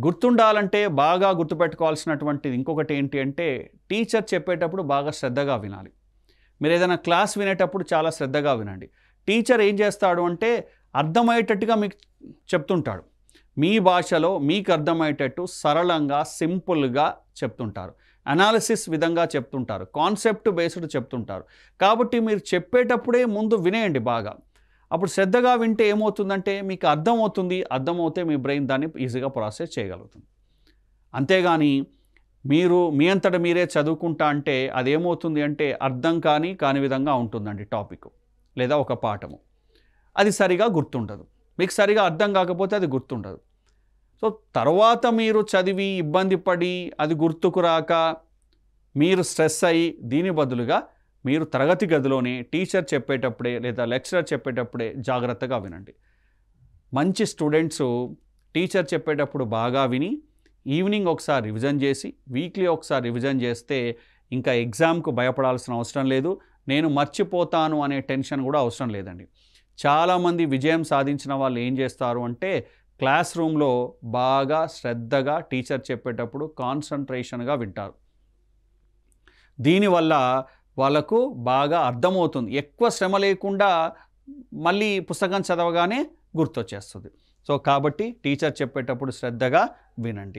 గుర్తుండాలంటే బాగా గుర్తుపెట్టుకోవాల్సినటువంటిది ఇంకొకటి ఏంటి అంటే టీచర్ చెప్పేటప్పుడు బాగా శ్రద్ధగా వినాలి. మీరు ఏదైనా క్లాస్ వినేటప్పుడు చాలా శ్రద్ధగా వినండి. టీచర్ ఏం చేస్తాడు అంటే అర్థమయ్యేటట్టుగా మీకు చెప్తుంటాడు. మీ భాషలో మీకు అర్థమయ్యేటట్టు సరళంగా, సింపుల్గా చెప్తుంటారు. అనాలిసిస్ విధంగా చెప్తుంటారు. కాన్సెప్ట్ బేస్డ్ చెప్తుంటారు. కాబట్టి మీరు చెప్పేటప్పుడే ముందు వినేయండి బాగా. అప్పుడు శ్రద్ధగా వింటే ఏమవుతుందంటే మీకు అర్థమవుతుంది. అర్థమవుతే మీ బ్రెయిన్ దాన్ని ఈజీగా ప్రాసెస్ చేయగలుగుతుంది. అంతేగాని మీరు మీ అంతట మీరే చదువుకుంటా అంటే అదేమవుతుంది అంటే అర్థం కాని విధంగా ఉంటుందండి టాపిక్ లేదా ఒక పాఠము. అది సరిగా గుర్తుండదు. మీకు సరిగా అర్థం కాకపోతే అది గుర్తుండదు. సో తర్వాత మీరు చదివి ఇబ్బంది పడి అది గుర్తుకు రాక మీరు స్ట్రెస్ అయ్యి దీని బదులుగా మీరు తరగతి గదిలోనే టీచర్ చెప్పేటప్పుడే లేదా లెక్చరర్ చెప్పేటప్పుడే జాగ్రత్తగా వినండి. మంచి స్టూడెంట్స్ టీచర్ చెప్పేటప్పుడు బాగా విని ఈవినింగ్ ఒకసారి రివిజన్ చేసి వీక్లీ ఒకసారి రివిజన్ చేస్తే ఇంకా ఎగ్జామ్కు భయపడాల్సిన అవసరం లేదు. నేను మర్చిపోతాను అనే టెన్షన్ కూడా అవసరం లేదండి. చాలామంది విజయం సాధించిన వాళ్ళు ఏం చేస్తారు అంటే క్లాస్ రూమ్లో బాగా శ్రద్ధగా టీచర్ చెప్పేటప్పుడు కాన్సన్ట్రేషన్గా వింటారు. దీనివల్ల వాళ్ళకు బాగా అర్థమవుతుంది. ఎక్కువ శ్రమ లేకుండా మళ్ళీ పుస్తకం చదవగానే గుర్తొచ్చేస్తుంది. సో కాబట్టి టీచర్ చెప్పేటప్పుడు శ్రద్ధగా వినండి.